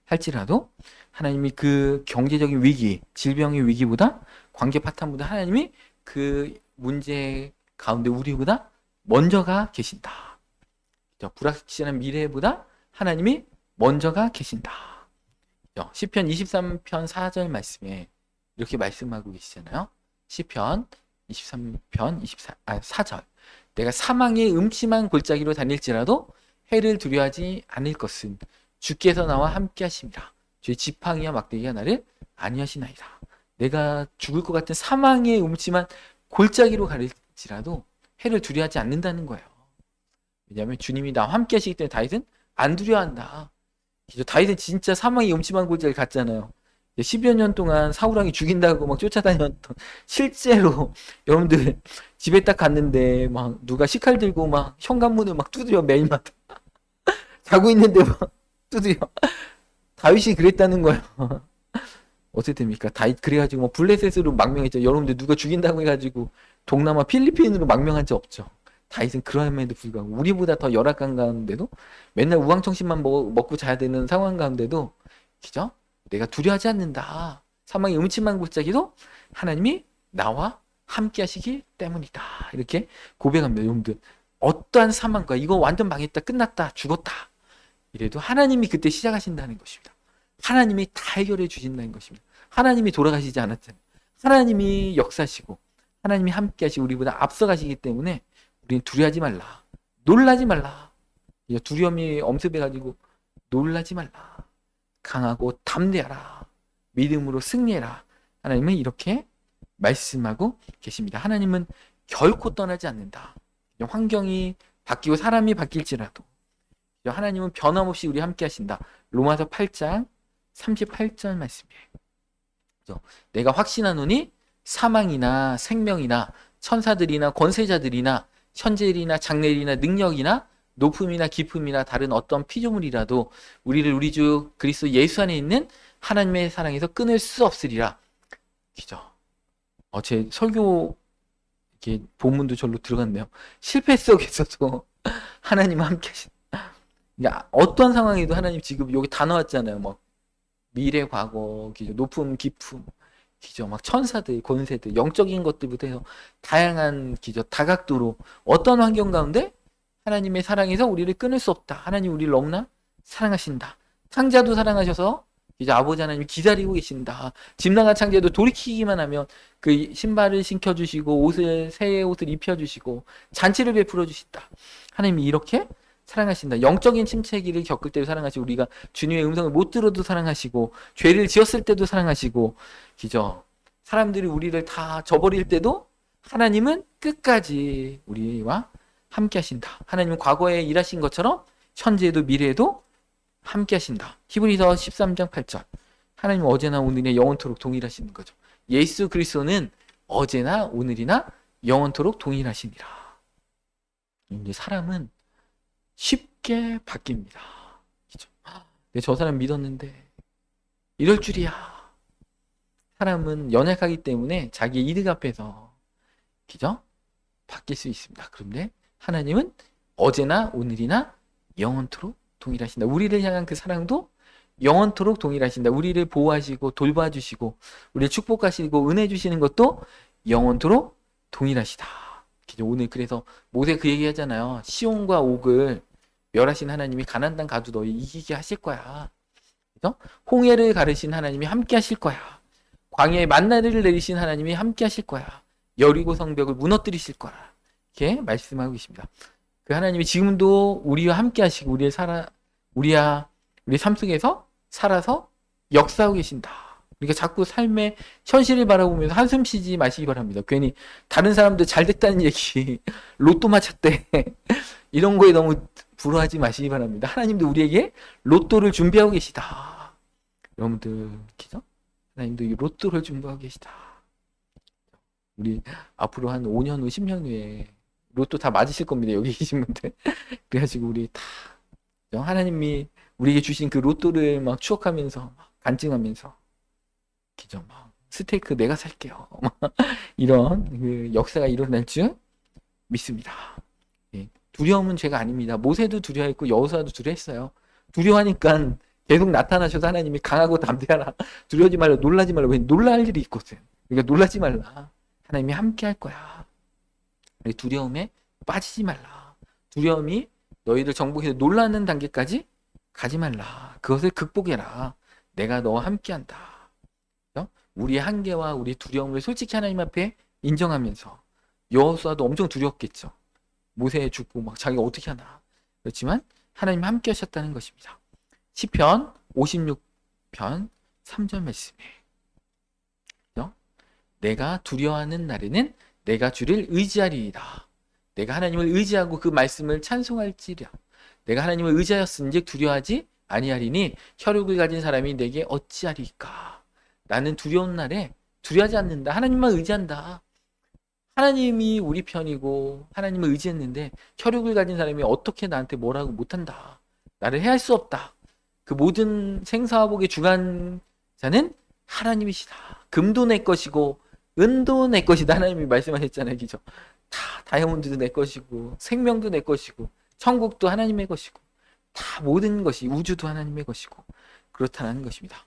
할지라도 하나님이 그 경제적인 위기, 질병의 위기보다, 관계 파탄보다 하나님이 그 문제 가운데 우리보다 먼저가 계신다. 불확실한 미래보다 하나님이 먼저가 계신다. 시편 23편 4절 말씀에 이렇게 말씀하고 계시잖아요. 시편 23편 4절. 내가 사망의 음침한 골짜기로 다닐지라도 해를 두려워하지 않을 것은 주께서 나와 함께 하심이라. 주의 지팡이와 막대기가 나를 안위하시나이다. 내가 죽을 것 같은 사망의 음침한 골짜기로 가릴지라도 해를 두려워하지 않는다는 거예요. 왜냐하면 주님이 나와 함께 하시기 때문에 다윗은 안 두려워한다. 다윗은 진짜 사망의 음침한 골짜기 갔잖아요. 10여 년 동안 사울왕이 죽인다고 막 쫓아다녔던, 실제로 여러분들 집에 딱 갔는데 막 누가 식칼 들고 막 현관문을 막 두드려, 매일마다 자고 있는데 막 두드려. 다윗이 그랬다는 거예요. 어떻게 됩니까? 다윗 그래가지고 뭐 블레셋으로 망명했죠. 여러분들 누가 죽인다고 해가지고 동남아 필리핀으로 망명한 적 없죠. 다윗은 그럼에도 불구하고 우리보다 더 열악한 가운데도 맨날 우왕청심만 먹고 자야 되는 상황 가운데도, 그죠? 내가 두려워하지 않는다. 사망의 음침한 골짜기도 하나님이 나와 함께 하시기 때문이다. 이렇게 고백합니다. 여러분들 어떠한 사망과 이거 완전 망했다, 끝났다, 죽었다 이래도 하나님이 그때 시작하신다는 것입니다. 하나님이 다 해결해 주신다는 것입니다. 하나님이 돌아가시지 않았잖아요. 하나님이 역사시고 하나님이 함께 하시고 우리보다 앞서가시기 때문에 우리는 두려워하지 말라. 놀라지 말라. 두려움이 엄습해가지고 놀라지 말라. 강하고 담대하라. 믿음으로 승리해라. 하나님은 이렇게 말씀하고 계십니다. 하나님은 결코 떠나지 않는다. 환경이 바뀌고 사람이 바뀔지라도 하나님은 변함없이 우리 함께 하신다. 로마서 8장 38절 말씀이에요. 내가 확신하노니 사망이나 생명이나 천사들이나 권세자들이나 현재일이나 장래일이나 능력이나 높음이나 깊음이나 다른 어떤 피조물이라도 우리를 우리 주 그리스도 예수 안에 있는 하나님의 사랑에서 끊을 수 없으리라. 그죠? 제 설교 이렇게 본문도 절로 들어갔네요. 실패 속에서도 하나님 함께 하신. 그러니까 어떤 상황에도 하나님 지금 여기 다 나왔잖아요. 뭐 미래, 과거, 그죠? 높음, 깊음, 그죠? 막 천사들, 권세들, 영적인 것들부터 해서 다양한, 그죠? 다각도로 어떤 환경 가운데 하나님의 사랑에서 우리를 끊을 수 없다. 하나님 우리를 너무나 사랑하신다. 창자도 사랑하셔서 이제 아버지 하나님이 기다리고 계신다. 집 나간 창자도 돌이키기만 하면 그 신발을 신겨주시고 새의 옷을 입혀주시고 잔치를 베풀어 주신다. 하나님이 이렇게 사랑하신다. 영적인 침체기를 겪을 때도 사랑하시고 우리가 주님의 음성을 못 들어도 사랑하시고 죄를 지었을 때도 사랑하시고, 그죠? 사람들이 우리를 다 저버릴 때도 하나님은 끝까지 우리와 함께 하신다. 하나님은 과거에 일하신 것처럼 현재에도 미래에도 함께 하신다. 히브리서 13장 8절. 하나님은 어제나 오늘이나 영원토록 동일하시는 거죠. 예수 그리스도는 어제나 오늘이나 영원토록 동일하시니라. 이제 사람은 쉽게 바뀝니다. 그죠? 저 사람 믿었는데 이럴 줄이야. 사람은 연약하기 때문에 자기 이득 앞에서, 그죠? 바뀔 수 있습니다. 그런데 하나님은 어제나 오늘이나 영원토록 동일하신다. 우리를 향한 그 사랑도 영원토록 동일하신다. 우리를 보호하시고 돌봐주시고 우리를 축복하시고 은혜 주시는 것도 영원토록 동일하시다. 오늘 그래서 모세 그 얘기 하잖아요. 시온과 옥을 멸하신 하나님이 가나안 땅 가도 너희 이기게 하실 거야. 그죠? 홍해를 가르신 하나님이 함께 하실 거야. 광야에 만나를 내리신 하나님이 함께 하실 거야. 여리고 성벽을 무너뜨리실 거야. 이렇게 말씀하고 계십니다. 그 하나님이 지금도 우리와 함께 하시고 우리 삶 속에서 살아서 역사하고 계신다. 그러니까 자꾸 삶의 현실을 바라보면서 한숨 쉬지 마시기 바랍니다. 괜히 다른 사람들 잘 됐다는 얘기, 로또 맞췄대. 이런 거에 너무 불화하지 마시기 바랍니다. 하나님도 우리에게 로또를 준비하고 계시다. 여러분들, 그죠? 하나님도 이 로또를 준비하고 계시다. 우리 앞으로 한 5년 후, 10년 후에 로또 다 맞으실 겁니다. 여기 계신 분들. 그래가지고 우리 다 하나님이 우리에게 주신 그 로또를 막 추억하면서 막 간증하면서 기죠. 막 스테이크 내가 살게요. 이런 그 역사가 일어날 줄 믿습니다. 예. 두려움은 죄가 아닙니다. 모세도 두려워했고 여호수아도 두려워했어요. 두려워하니까 계속 나타나셔서 하나님이 강하고 담대하라. 두려워하지 말라. 놀라지 말라. 왜 놀랄 일이 있거든. 그러니까 놀라지 말라. 하나님이 함께 할 거야. 두려움에 빠지지 말라. 두려움이 너희를 정복해서 놀라는 단계까지 가지 말라. 그것을 극복해라. 내가 너와 함께한다. 우리의 한계와 우리의 두려움을 솔직히 하나님 앞에 인정하면서 여호수아도 엄청 두려웠겠죠. 모세 죽고 막 자기가 어떻게 하나. 그렇지만 하나님 함께 하셨다는 것입니다. 시편 56편 3절 말씀에 내가 두려워하는 날에는 내가 주를 의지하리이다. 내가 하나님을 의지하고 그 말씀을 찬송할지라. 내가 하나님을 의지하였은즉 두려워하지 아니하리니 혈육을 가진 사람이 내게 어찌하리까. 나는 두려운 날에 두려워하지 않는다. 하나님만 의지한다. 하나님이 우리 편이고 하나님을 의지했는데 혈육을 가진 사람이 어떻게 나한테 뭐라고 못한다. 나를 해할 수 없다. 그 모든 생사화복의 주관자는 하나님이시다. 금도 내 것이고 은도 내 것이다. 하나님이 말씀하셨잖아요. 그죠? 다 다이아몬드도 내 것이고 생명도 내 것이고 천국도 하나님의 것이고 다 모든 것이 우주도 하나님의 것이고 그렇다는 것입니다.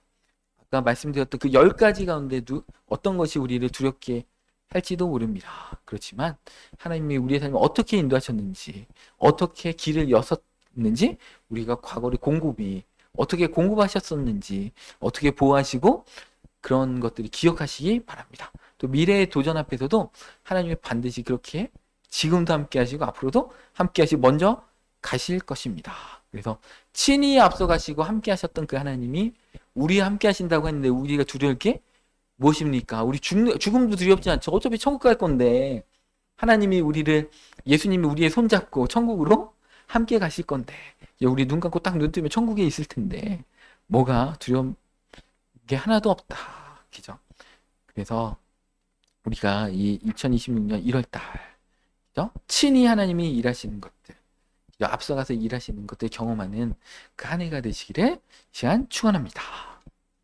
아까 말씀드렸던 그 10가지 가운데도 어떤 것이 우리를 두렵게 할지도 모릅니다. 그렇지만 하나님이 우리의 삶을 어떻게 인도하셨는지 어떻게 길을 여셨는지 우리가 과거의 공급이 어떻게 공급하셨었는지 어떻게 보호하시고 그런 것들이 기억하시기 바랍니다. 또 미래의 도전 앞에서도 하나님이 반드시 그렇게 지금도 함께 하시고 앞으로도 함께 하시고 먼저 가실 것입니다. 그래서 친히 앞서 가시고 함께 하셨던 그 하나님이 우리와 함께 하신다고 했는데 우리가 두려울 게 무엇입니까? 우리 죽음도 두렵지 않죠. 어차피 천국 갈 건데 하나님이 예수님이 우리의 손잡고 천국으로 함께 가실 건데 우리 눈 감고 딱 눈 뜨면 천국에 있을 텐데 뭐가 두려운 게 하나도 없다. 그죠? 그래서 우리가 이 2026년 1월달 그죠? 친히 하나님이 일하시는 것들 앞서가서 일하시는 것들 경험하는 그 한 해가 되시기를 시간 축원합니다.